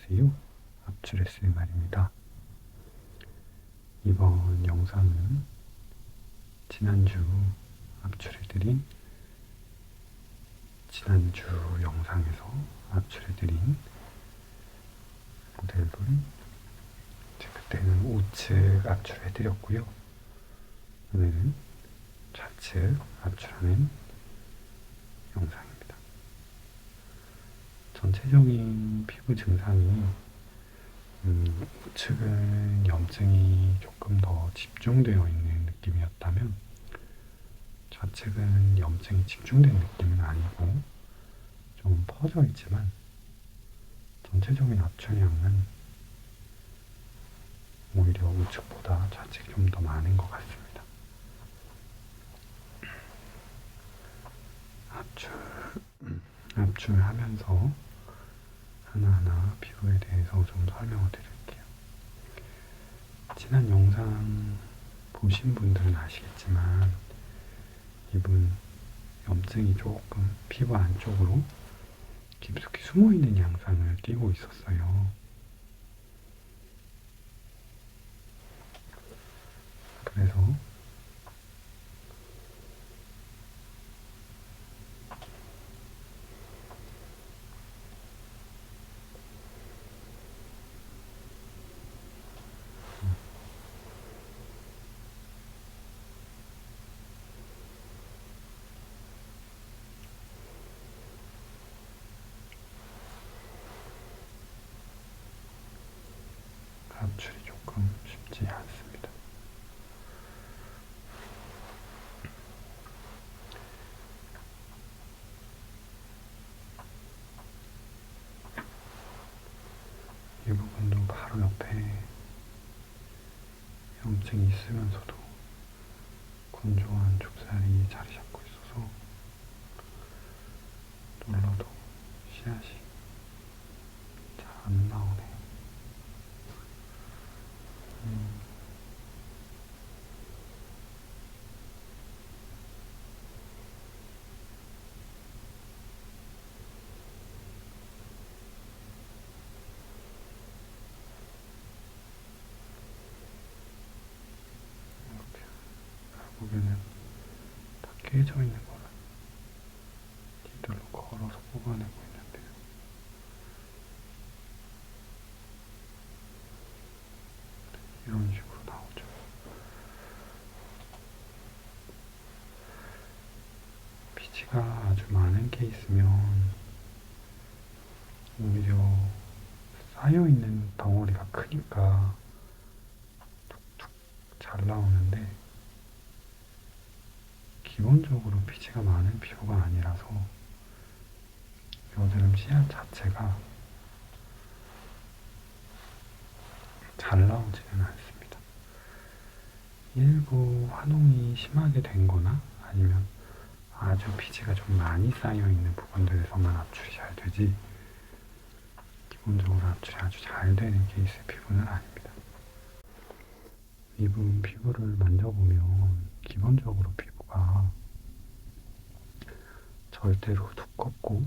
안녕하세요. 압출의 말입니다. 이번 영상은 지난주 압출해드린 지난주 영상에서 압출해드린 모델분 그때는 우측 압출해드렸고요. 오늘은 좌측 압출하는 영상입니다. 전체적인 피부 증상이 우측은 염증이 조금 더 집중되어 있는 느낌이었다면 좌측은 염증이 집중된 느낌은 아니고 좀 퍼져 있지만 전체적인 압출량은 오히려 우측보다 좌측이 좀 더 많은 것 같습니다. 압출하면서 하나하나 피부에 대해서 좀 설명을 드릴게요. 지난 영상 보신 분들은 아시겠지만 이분 염증이 조금 피부 안쪽으로 깊숙이 숨어있는 양상을 띠고 있었어요. 그래서 압출이 조금 쉽지 않습니다. 이 부분도 바로 옆에 염증이 있으면서도 건조한 좁쌀이 자리 잡고 있어서 눌러도 씨앗이 잘 안 나오네요. 이렇게 결국에는 다 깨져 있는 거를 니들로 걸어서 뽑아내고 있는데요. 이런 식으로 나오죠. 피지가 아주 많은 케이스면 오히려 쌓여있는 덩어리가 크니까 툭툭 잘 나오는데 기본적으로 피지가 많은 피부가 아니라서 여드름 씨앗 자체가 잘 나오지는 않습니다. 일부 화농이 심하게 된 거나 아니면 아주 피지가 좀 많이 쌓여있는 부분들에서만 압출이 잘 되지 기본적으로 압출이 아주 잘 되는 케이스의 피부는 아닙니다. 이 부분 피부를 만져보면 기본적으로 피부가 절대로 두껍고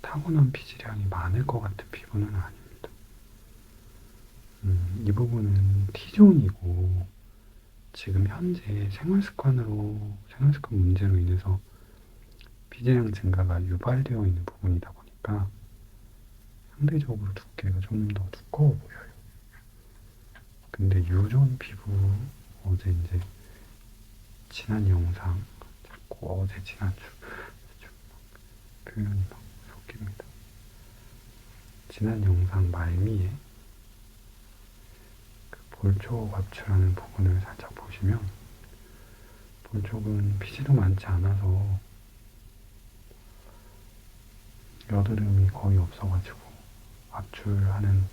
타고난 피지량이 많을 것 같은 피부는 아닙니다. 이 부분은 T존이고 지금 현재 생활습관 문제로 인해서 피지량 증가가 유발되어 있는 부분이다 보니까 상대적으로 두께가 좀 더 두꺼워 보여요. 근데 유존 피부, 어제 이제 지난 영상, 자꾸 어제 지난주 표현이 막 섞입니다. 지난 영상 말미에 그 볼쪽 압출하는 부분을 살짝 보시면 볼쪽은 피지도 많지 않아서 여드름이 거의 없어가지고 압출하는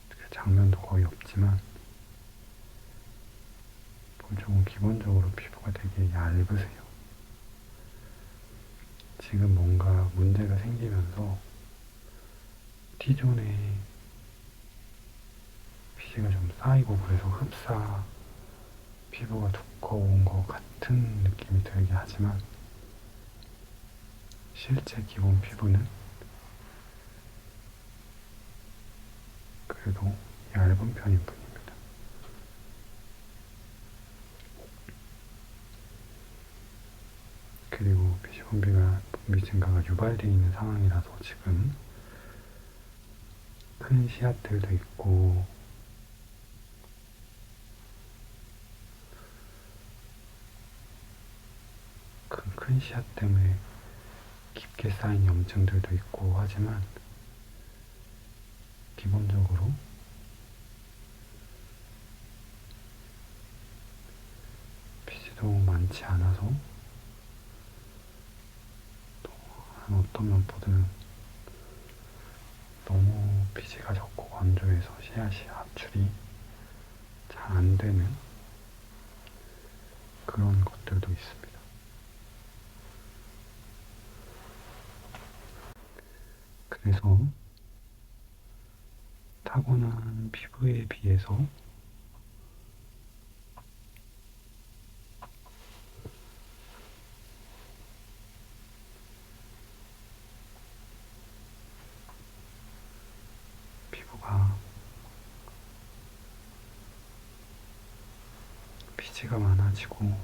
그 장면도 거의 없지만 볼쪽은 기본적으로 피부가 되게 얇으세요. 지금 뭔가 문제가 생기면서 T존에 피지가 좀 쌓이고 그래서 흡사 피부가 두꺼운 것 같은 느낌이 들게 하지만 실제 기본 피부는 그래도 얇은 편인 뿐입니다. 그리고 분비 증가가 유발되어 있는 상황이라서 지금 큰 씨앗들도 있고 큰 씨앗 때문에 깊게 쌓인 염증들도 있고 하지만 기본적으로 피지도 많지 않아서 또 어떤 면보다는 너무 피지가 적고 건조해서 씨앗이 압출이 잘 안 되는 그런 것들도 있습니다. 그래서 타고난 피부에 비해서 피부가 피지가 많아지고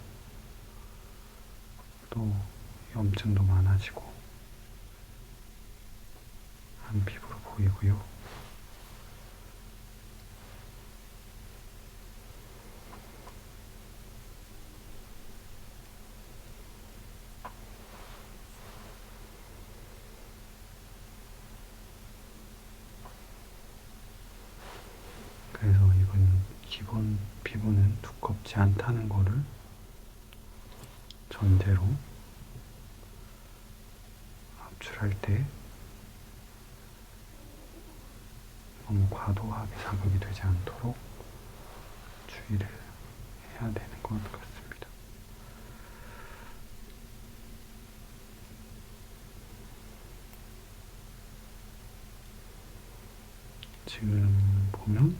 또 염증도 많아지고 한 피부로 보이고요. 그래서 이번 기본 피부는 두껍지 않다는 거를 전제로 압출할 때 너무 과도하게 자극이 되지 않도록 주의를 해야 되는 것 같습니다. 지금 보면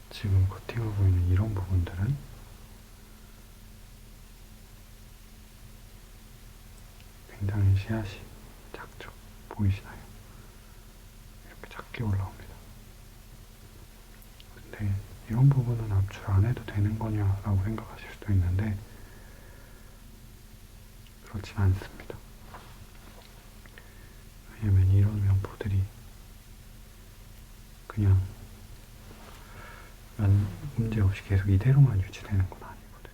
지금 코팅하고 있는 이런 부분들은 굉장히 씨앗이 작죠? 보이시나요? 이렇게 작게 올라옵니다. 근데 이런 부분은 압출 안 해도 되는 거냐라고 생각하실 수도 있는데 그렇진 않습니다. 왜냐면 이런 면포들이 그냥 문제 없이 계속 이대로만 유지되는 건 아니거든요.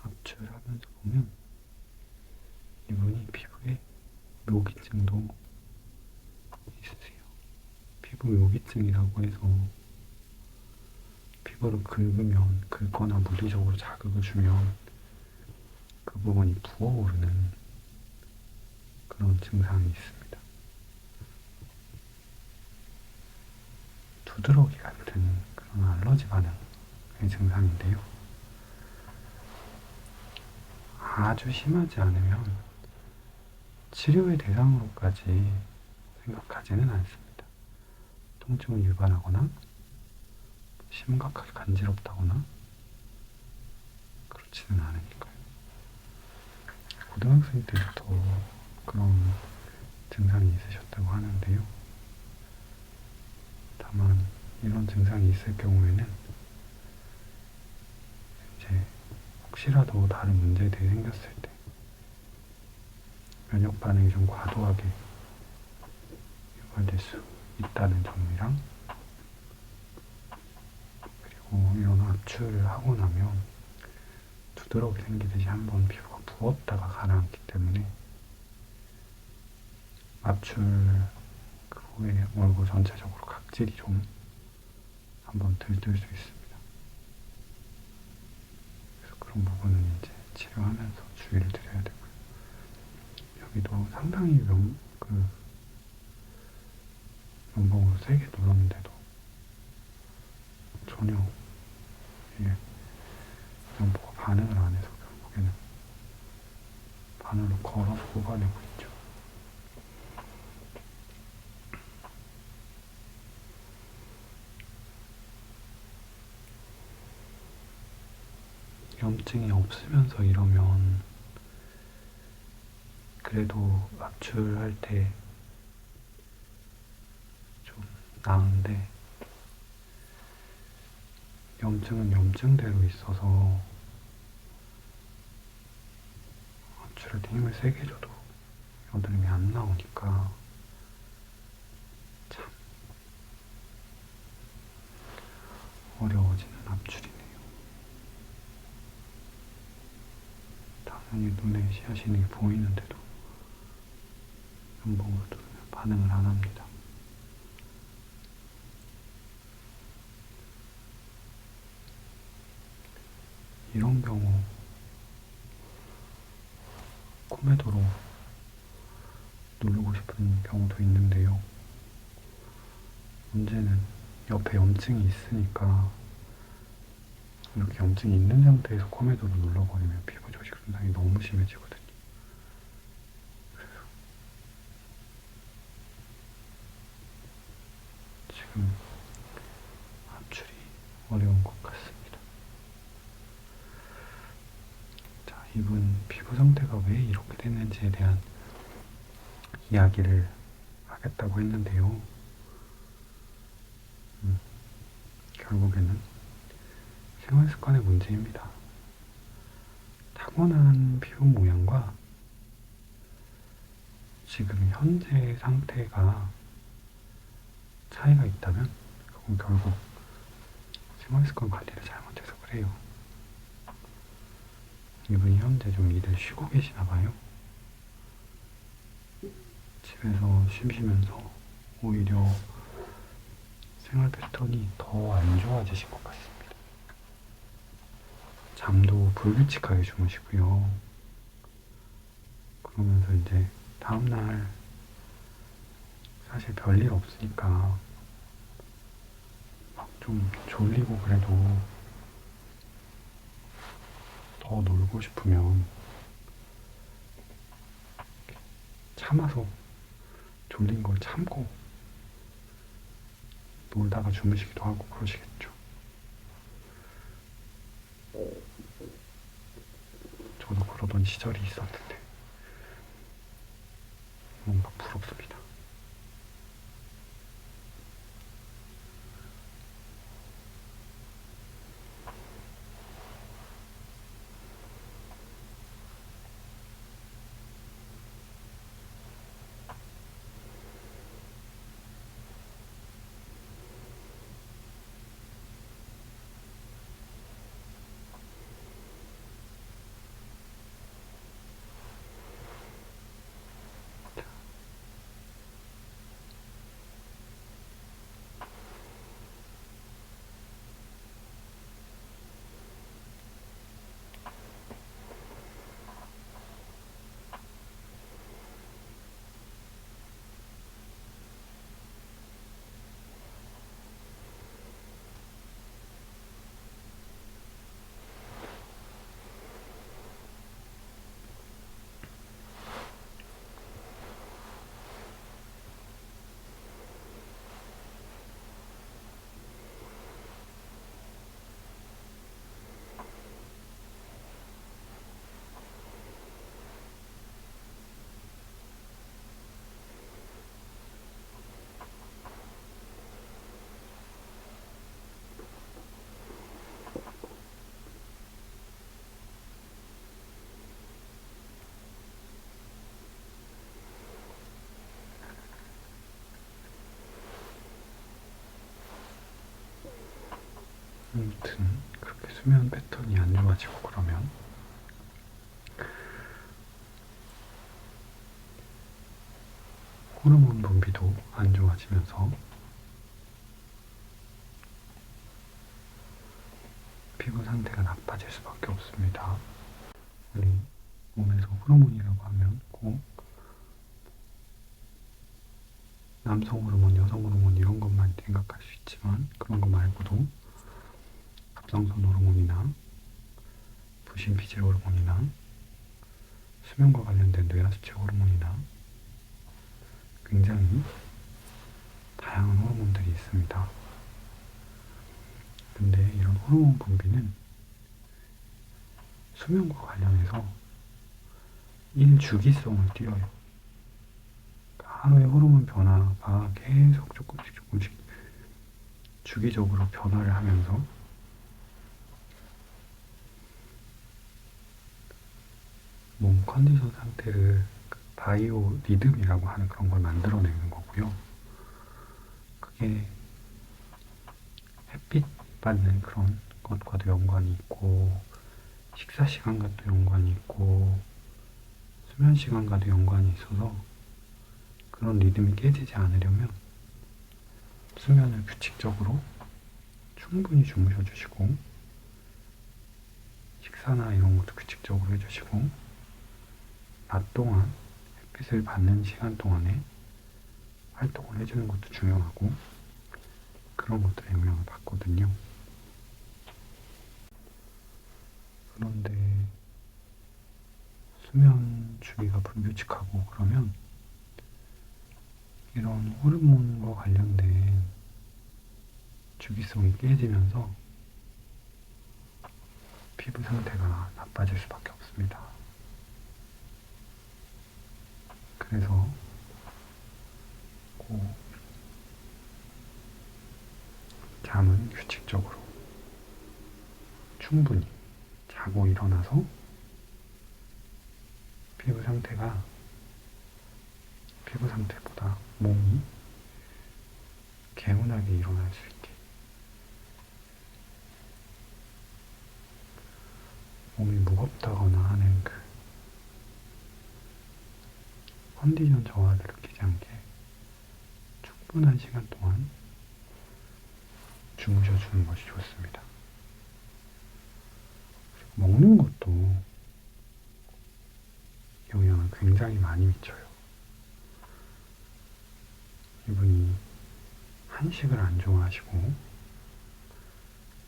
압출하면서 보면 이분이 피부에 묘기증도 있으세요. 피부 묘기증이라고 해서 피부를 긁거나 물리적으로 자극을 주면 그 부분이 부어오르는 그런 증상이 있습니다. 두드러기 같은 그런 알러지 반응의 증상인데요. 아주 심하지 않으면 치료의 대상으로까지 생각하지는 않습니다. 통증을 유발하거나 심각하게 간지럽다거나 그렇지는 않으니까요. 고등학생 때부터 그런 증상이 있으셨다고 하는데요. 다만 이런 증상이 있을 경우에는 이제 혹시라도 다른 문제들이 생겼을 때 면역 반응이 좀 과도하게 유발될 수 있다는 점이랑 그리고 이런 압출을 하고 나면 두드러기 생기듯이 한번 피부가 부었다가 가라앉기 때문에 압출 그 후에 얼굴 전체적으로 각질이 좀 한번 들뜰 수 있습니다. 그래서 그런 부분은 이제 치료하면서 주의를 드려야 되고요. 여기도 상당히 면봉으로 세게 눌렀는데도 전혀 이게 면봉가 반응을 안 해서 결국에는 바늘로 걸어서 뽑아내고 있죠. 염증이 없으면서 이러면 그래도 압출할 때 좀 나은데, 염증은 염증대로 있어서 압출할 때 힘을 세게 줘도 여드름이 안 나오니까 참 어려워지는 압출이네요. 당연히 눈에 씨앗이 보이는데도 연봉으로 두르면 반응을 안 합니다. 이런 경우 코메도로 누르고 싶은 경우도 있는데요. 문제는 옆에 염증이 있으니까 이렇게 염증이 있는 상태에서 코메도로 눌러버리면 피부 조직 손상이 너무 심해지거든요. 그래서 지금 압출이 어려운 것 같습니다. 자, 이분 피부 상태가 왜 이렇게 됐는지에 대한 이야기를 하겠다고 했는데요. 결국에는 생활 습관의 문제입니다. 타고난 피부 모양과 지금 현재 상태가 차이가 있다면 그건 결국 생활 습관 관리를 잘못해서 그래요. 이분이 현재 좀 일을 쉬고 계시나 봐요. 집에서 쉬시면서 오히려 생활 패턴이 더 안 좋아지신 것 같습니다. 잠도 불규칙하게 주무시고요. 그러면서 이제 다음날 사실 별일 없으니까 막 좀 졸리고 그래도 더 놀고 싶으면 참아서 졸린 걸 참고 놀다가 주무시기도 하고 그러시겠죠. 저도 그러던 시절이 있었는데 뭔가 부럽습니다. 아무튼 그렇게 수면 패턴이 안 좋아지고 그러면 호르몬 분비도 안 좋아지면서 피부 상태가 나빠질 수밖에 없습니다. 우리 몸에서 호르몬이라고 하면 꼭 남성 호르몬, 여성 호르몬 이런 것만 생각할 수 있지만 그런 거 말고도 갑상선 호르몬이나 부신피질 호르몬이나 수면과 관련된 뇌하수체 호르몬이나 굉장히 다양한 호르몬들이 있습니다. 근데 이런 호르몬 분비는 수면과 관련해서 일주기성을 띄어요. 하루의 호르몬 변화가 계속 조금씩 주기적으로 변화를 하면서 몸 컨디션 상태를 바이오 리듬이라고 하는 그런 걸 만들어내는 거고요. 그게 햇빛 받는 그런 것과도 연관이 있고, 식사 시간과도 연관이 있고, 수면 시간과도 연관이 있어서 그런 리듬이 깨지지 않으려면 수면을 규칙적으로 충분히 주무셔 주시고, 식사나 이런 것도 규칙적으로 해주시고, 낮 동안 햇빛을 받는 시간 동안에 활동을 해주는 것도 중요하고, 그런 것들에 영향을 받거든요. 그런데 수면 주기가 불규칙하고 그러면 이런 호르몬과 관련된 주기성이 깨지면서 피부 상태가 나빠질 수밖에 없습니다. 그래서 꼭 잠은 규칙적으로 충분히 자고 일어나서 피부 상태보다 몸이 개운하게 일어날 수 있게, 몸이 무겁다거나 하는 그 컨디션 저하를 느끼지 않게 충분한 시간 동안 주무셔 주는 것이 좋습니다. 먹는 것도 영향을 굉장히 많이 미쳐요. 이분이 한식을 안 좋아하시고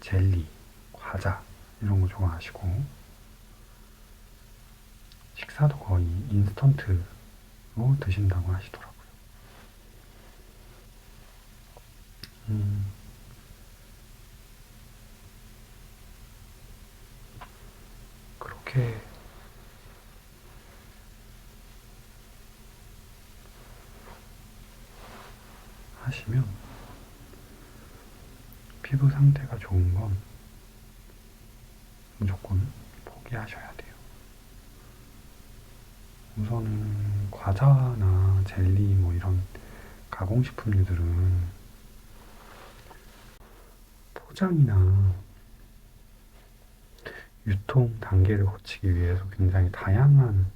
젤리, 과자 이런 거 좋아하시고 식사도 거의 인스턴트로 드신다고 하시더라고요. 그렇게 하시면 피부 상태가 좋은 건 무조건 포기하셔야 돼요. 우선은 과자나 젤리 뭐 이런 가공식품류들은 포장이나 유통 단계를 거치기 위해서 굉장히 다양한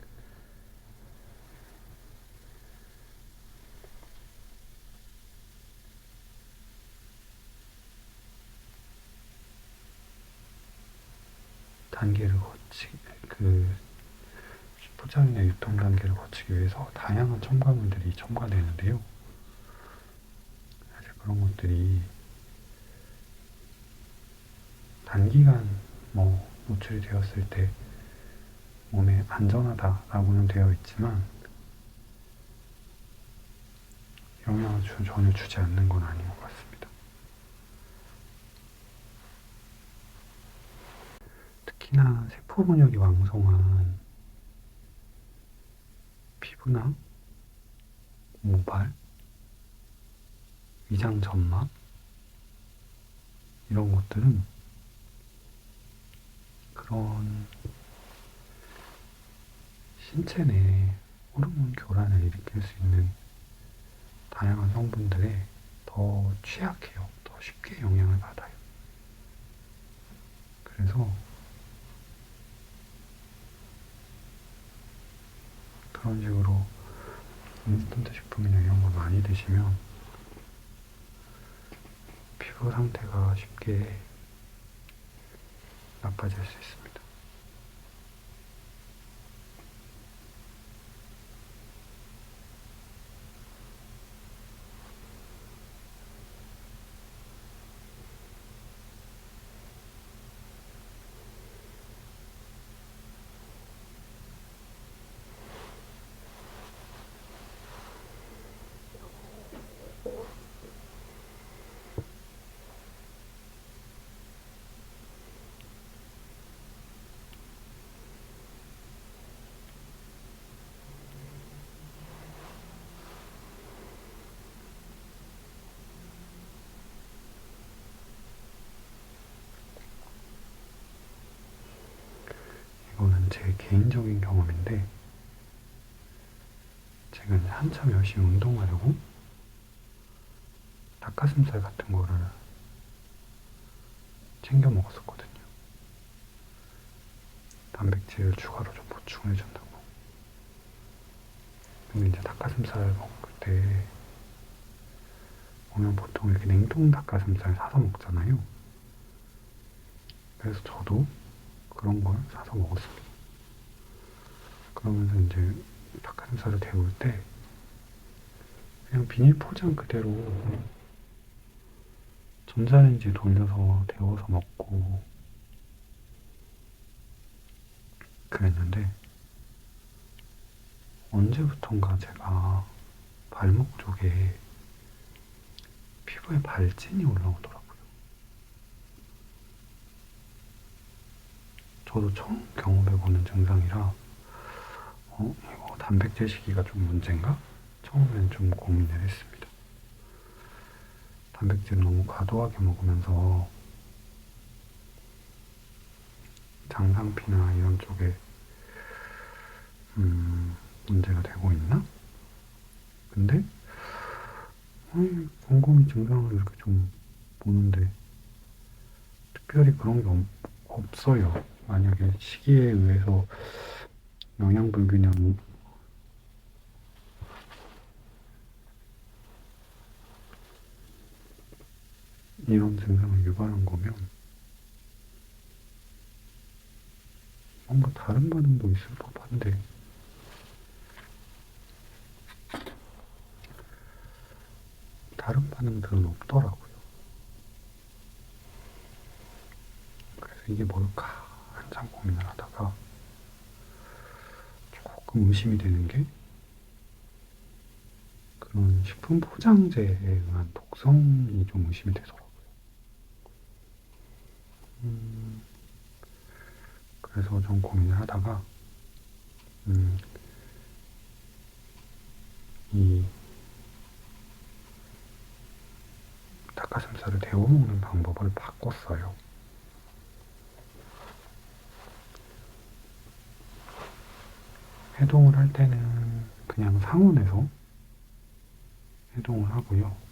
단계를 그 포장이나 유통 단계를 거치기 위해서 다양한 첨가물들이 첨가되는데요. 사실 그런 것들이 단기간 노출이 되었을 때 몸에 안전하다라고는 되어 있지만 영향을 전혀 주지 않는 건 아닌 것 같습니다. 특히나 세포 분열이 왕성한 피부나 모발, 위장 점막 이런 것들은 그런 신체 내 호르몬 교란을 일으킬 수 있는 다양한 성분들에 더 취약해요. 더 쉽게 영향을 받아요. 그래서 그런 식으로 인스턴트 식품이나 이런 거 많이 드시면 피부 상태가 쉽게 나빠질 수 있습니다. 제 개인적인 경험인데, 제가 이제 한참 열심히 운동하려고 닭가슴살 같은 거를 챙겨 먹었었거든요. 단백질을 추가로 좀 보충해준다고. 근데 이제 닭가슴살 먹을 때 보면 보통 이렇게 냉동 닭가슴살 사서 먹잖아요. 그래서 저도 그런 걸 사서 먹었습니다. 그러면서 이제 닭가슴살을 데울 때 그냥 비닐 포장 그대로 전자레인지에 돌려서 데워서 먹고 그랬는데, 언제부턴가 제가 발목 쪽에 피부에 발진이 올라오더라고요. 저도 처음 경험해보는 증상이라 이거 단백질 식이가 좀 문제인가? 처음엔 좀 고민을 했습니다. 단백질을 너무 과도하게 먹으면서 장상피나 이런 쪽에 문제가 되고 있나? 근데 곰곰이 증상을 이렇게 좀 보는데 특별히 그런 게 없어요. 만약에 시기에 의해서 영양 불균형 이런 증상을 유발한 거면 뭔가 다른 반응도 있을 법한데, 다른 반응들은 없더라고요. 그래서 이게 뭘까 한참 고민을 하다가 조금 의심이 되는 게, 그런 식품 포장재에 의한 독성이 좀 의심이 되더라고요. 그래서 좀 고민을 하다가 이 닭가슴살을 데워 먹는 방법을 바꿨어요. 해동을 할 때는 그냥 상온에서 해동을 하고요.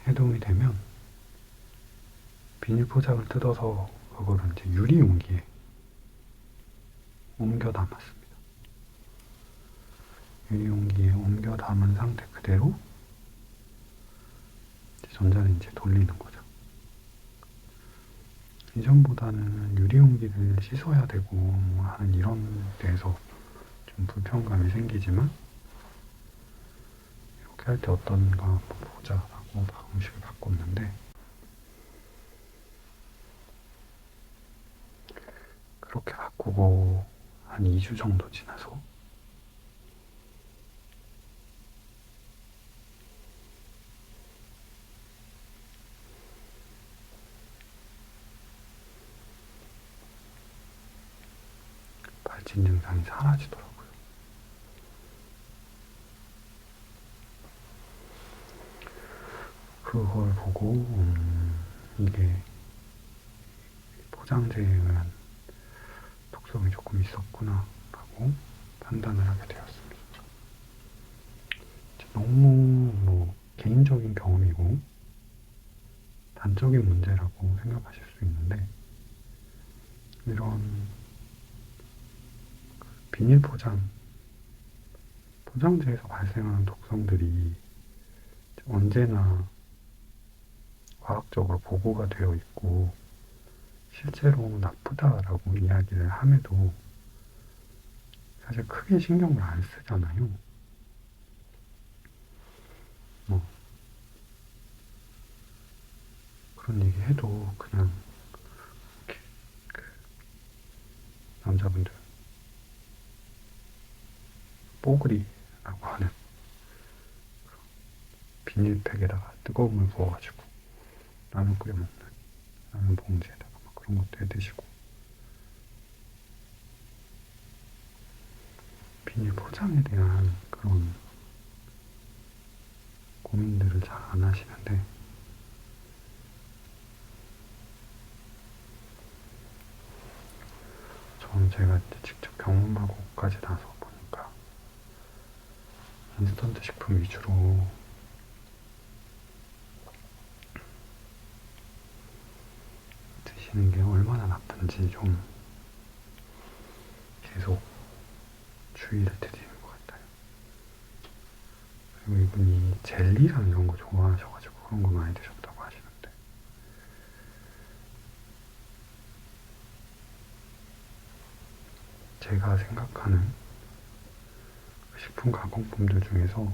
해동이 되면 비닐 포장을 뜯어서 그거를 이제 유리 용기에 옮겨 담았습니다. 유리 용기에 옮겨 담은 상태 그대로 전자레인지에 돌리는 거죠. 이전보다는 유리 용기를 씻어야 되고 하는 이런 데에서 좀 불편감이 생기지만, 이렇게 할 때 어떤가 한번 보자라고 방식을 바꿨는데, 그렇게 바꾸고 한 2주 정도 지나서 발진 증상이 사라지더라고요. 그걸 보고 이게 포장재에 의한 독성이 조금 있었구나 라고 판단을 하게 되었습니다. 너무 개인적인 경험이고 단적인 문제라고 생각하실 수 있는데, 이런 비닐 포장재에서 발생하는 독성들이 언제나 과학적으로 보고가 되어 있고 실제로 나쁘다라고 이야기를 함에도 사실 크게 신경을 안 쓰잖아요. 그런 얘기 해도 그냥 이렇게 남자분들 뽀글이라고 하는 비닐팩에다가 뜨거운 물 부어가지고 라면 끓여 먹는, 라면 봉지에다가 막 그런 것도 해 드시고, 비닐 포장에 대한 그런 고민들을 잘 안 하시는데, 제가 직접 경험하고까지 나서 보니까 인스턴트 식품 위주로 드시는 게 얼마나 나쁜지 좀 계속 주의를 드리는 것 같아요. 그리고 이분이 젤리랑 이런 거 좋아하셔가지고 그런 거 많이 드셨다고 하시는데, 제가 생각하는 식품 가공품들 중에서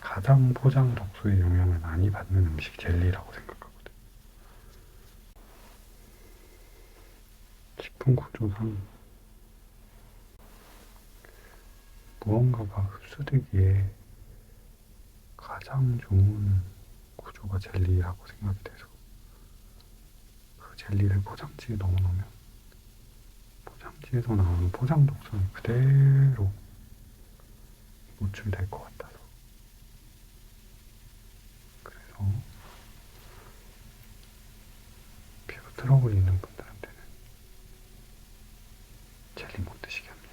가장 포장 독소의 영향을 많이 받는 음식 젤리라고 생각하거든요. 식품 구조상 무언가가 흡수되기에 가장 좋은 구조가 젤리라고 생각이 돼서 그 젤리를 포장지에 넣어놓으면 포장지에서 나오는 포장 독성이 그대로 노출될 것 같아서, 그래서 피부 트러블이 있는 분들한테는 젤리 못 드시게 합니다.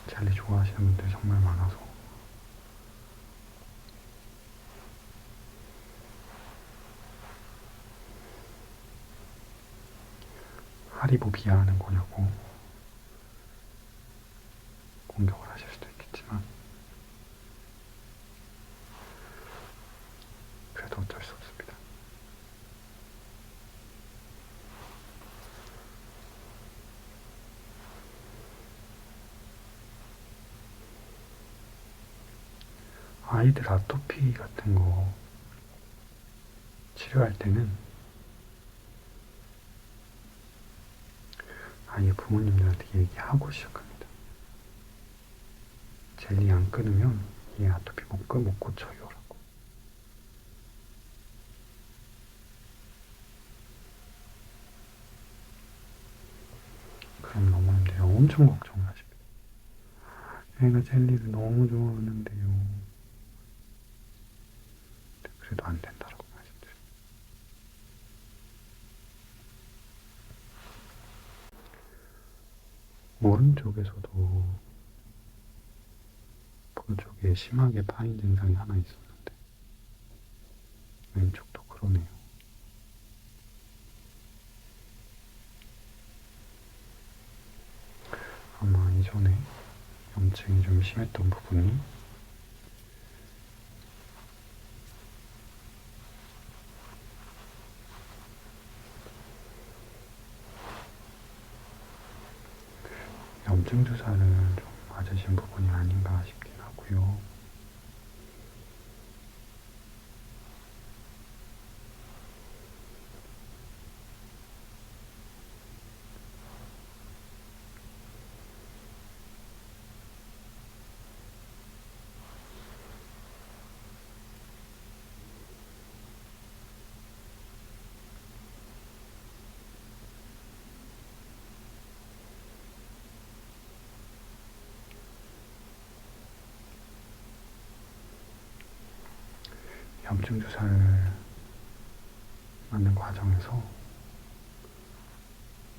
젤리 좋아하시는 분들이 정말 많아서 하리보 비하하는 거냐고 공격을 하실 수도 있겠지만, 그래도 어쩔 수 없습니다. 아이들 아토피 같은 거 치료할 때는 아예 부모님들한테 얘기하고 시작합니다. 젤리 안 끊으면 얘 아토피 못 고쳐요 라고. 그럼 어머님들이 엄청 걱정을 하십니다. 애가 젤리를 너무 좋아하는데요. 그래도 안 된다라고 말씀드려요. 오른쪽에서도 볼 쪽에 심하게 파인 증상이 하나 있었는데 왼쪽도 그러네요. 아마 이전에 염증이 좀 심했던 부분이 염증 주사를 좀 맞으신 부분이 아닌가 싶긴 하고요. 염증 주사를 맞는 과정에서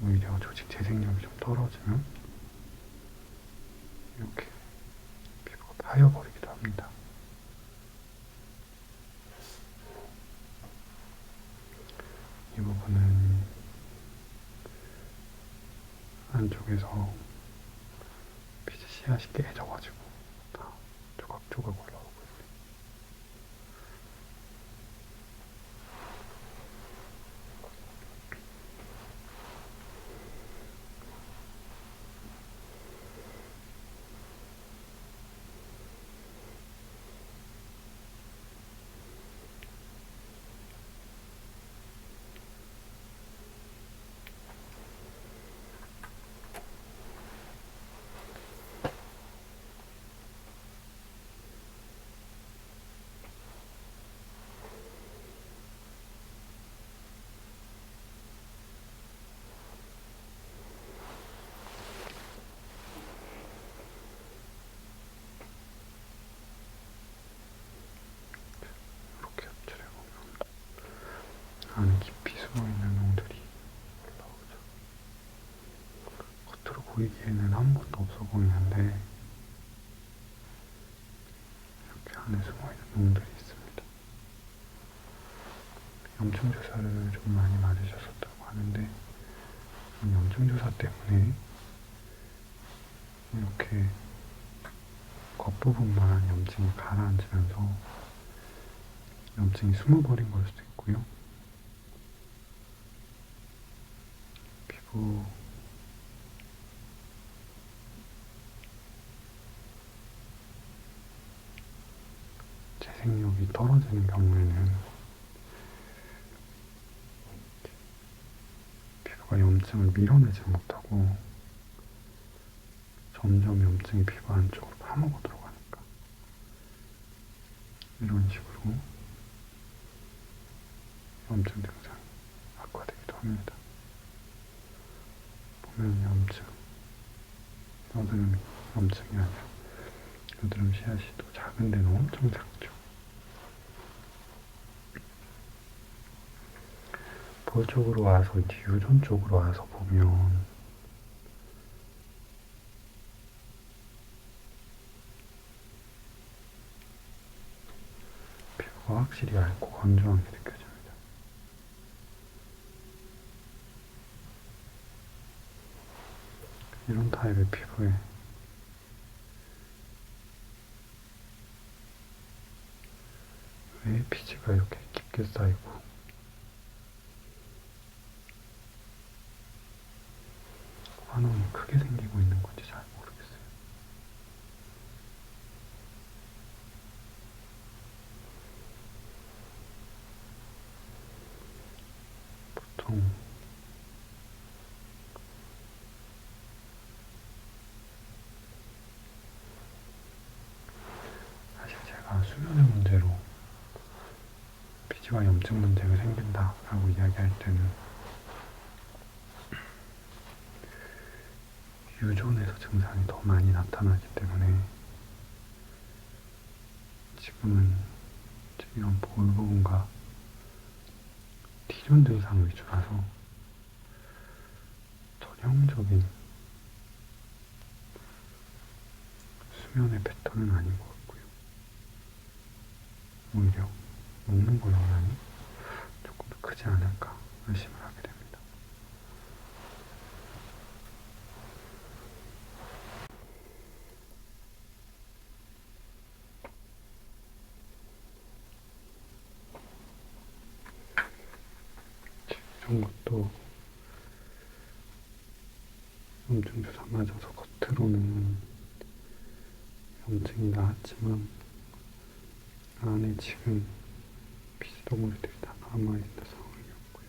오히려 조직 재생력이 좀 떨어지면 이렇게 피부가 파여버리기도 합니다. 이 부분은 안쪽에서 피지 씨앗이 깨져가지고 다 조각조각 올라오고 있어요. 안에 깊이 숨어있는 놈들이 올라오죠. 겉으로 보이기에는 아무것도 없어 보이는데 이렇게 안에 숨어있는 놈들이 있습니다. 염증주사를 좀 많이 맞으셨었다고 하는데 이 염증주사 때문에 이렇게 겉부분만 염증이 가라앉으면서 염증이 숨어버린 걸 수도 있고요. 피부 재생력이 떨어지는 경우에는 피부가 염증을 밀어내지 못하고 점점 염증이 피부 안쪽으로 파먹어 들어가니까 이런 식으로 염증 증상이 악화되기도 합니다. 보면 염증, 여드름이 염증이 아니라 여드름 씨앗이 작은 데는 엄청 작죠. 볼 쪽으로 와서 유전 쪽으로 와서 보면 피부가 확실히 얇고 건조한 게 느껴집니다. 이런 타입의 피부에 왜 피지가 이렇게 깊게 쌓이고 환원이 크게 생기고 있는 건지 잘 모르겠어요. 보통 사실 제가 수면의 문제로 피지와 염증 문제가 생긴다라고 이야기할 때는 유전에서 증상이 더 많이 나타나기 때문에 지금은 이런 볼 부분과 T존 증상 위주라서 전형적인 수면의 패턴은 아닌 것 같고요. 오히려 먹는 걸 영향이 조금 더 크지 않을까 의심을 하게 됩니다. 이런 것도 염증주사 맞아서 겉으로는 염증이 나았지만 안에 지금 피지덩어리들이 다 남아있는 상황이었고요.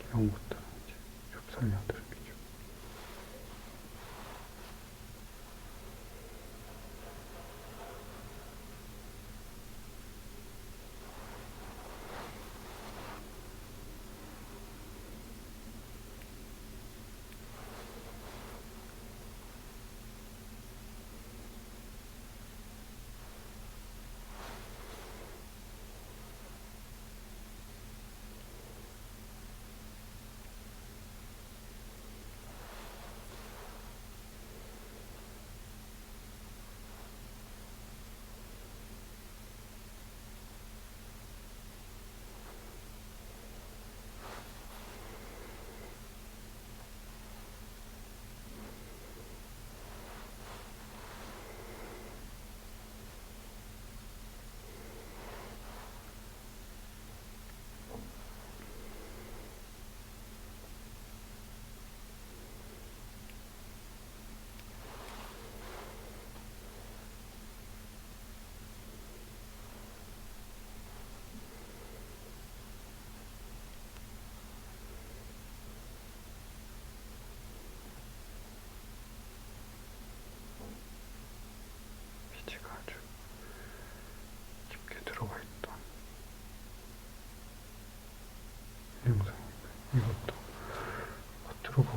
이런 것들은 이제 좁쌀 여드름이죠.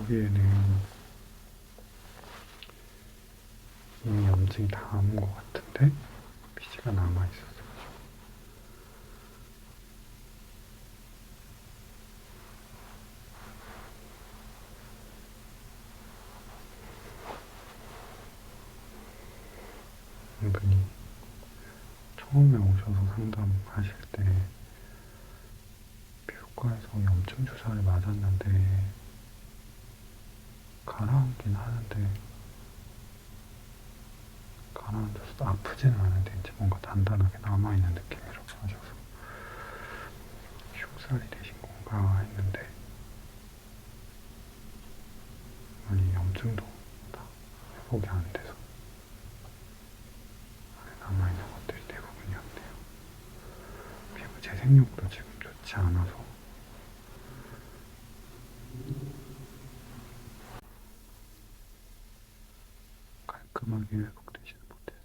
여기에는 이미 염증이 다 남은 것 같은데 피지가 남아있어서 은근히 처음에 오셔서 상담하실 때 피부과에서 염증 주사를 맞았는데 가라앉긴 하는데 가라앉아서 아프지는 않은데 이제 뭔가 단단하게 남아있는 느낌이라고 하셔서 흉살이 되신 건가 했는데 아니 염증도 다 회복이 안 돼서 안에 남아있는 것들이 대부분이었대요. 피부 재생력도 지금 좋지 않아서 깔끔하게 회복되지는 못했어요.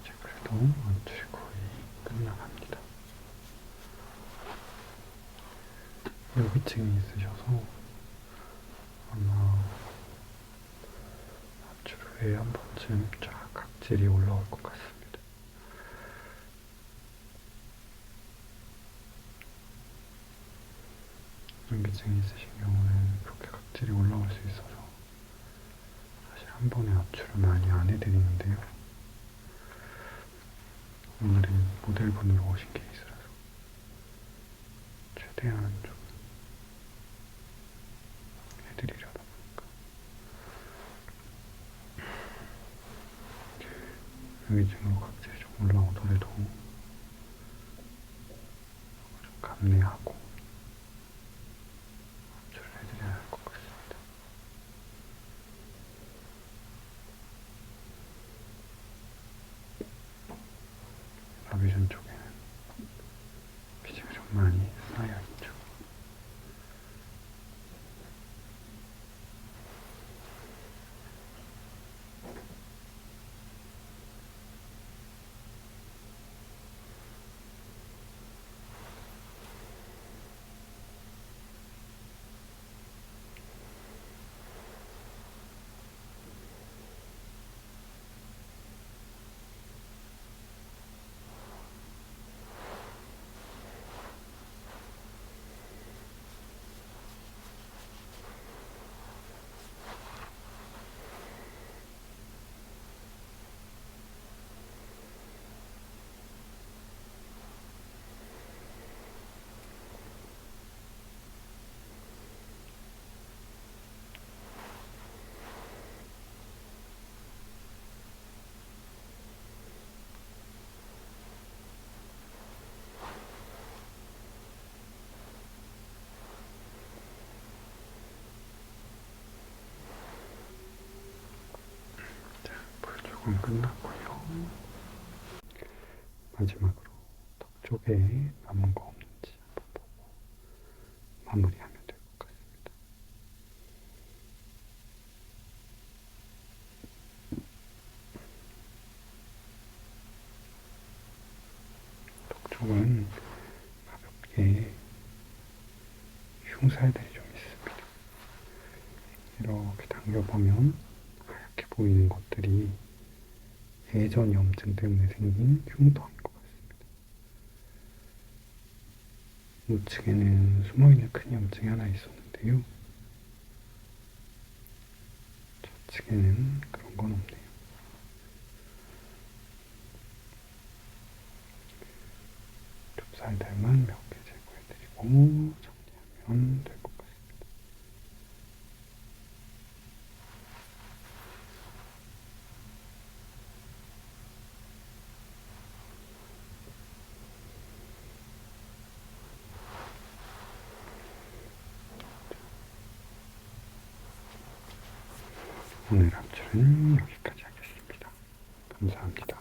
이제 그래도 완출이 거의 끝나갑니다. 여기층이 있으셔서 아마 완출 후에 한 번쯤 쫙 각질이 올라올 것 같습니다. 연기증이 있으신 경우는 그렇게 각질이 올라올 수 있어서 사실 한 번에 압출을 많이 안 해드리는데요. 오늘은 모델분으로 오신 케이스라서 최대한 좀 해드리려다 보니까 연기증으로 각질이 좀 올라오더라도 좀 감내하고 압출을 해드려야 할 것 같습니다. 라비전 쪽에는 피지가 좀 많이 쌓여있죠. 조금 끝났고요. 마지막으로 턱 쪽에 남은 거 없는지 한번 보고 마무리하면 될 것 쪽은 가볍게 흉살들이 좀 있습니다. 이렇게 당겨보면 하얗게 보이는 것들이 예전 염증 때문에 생긴 흉터인 것 같습니다. 우측에는 숨어있는 큰 염증이 하나 있었는데요. 좌측에는 그런 건 없네요. 좁쌀들만 몇 개 제거해드리고 정리하면 될 것 같습니다. 오늘 합출은 여기까지 하겠습니다. 감사합니다.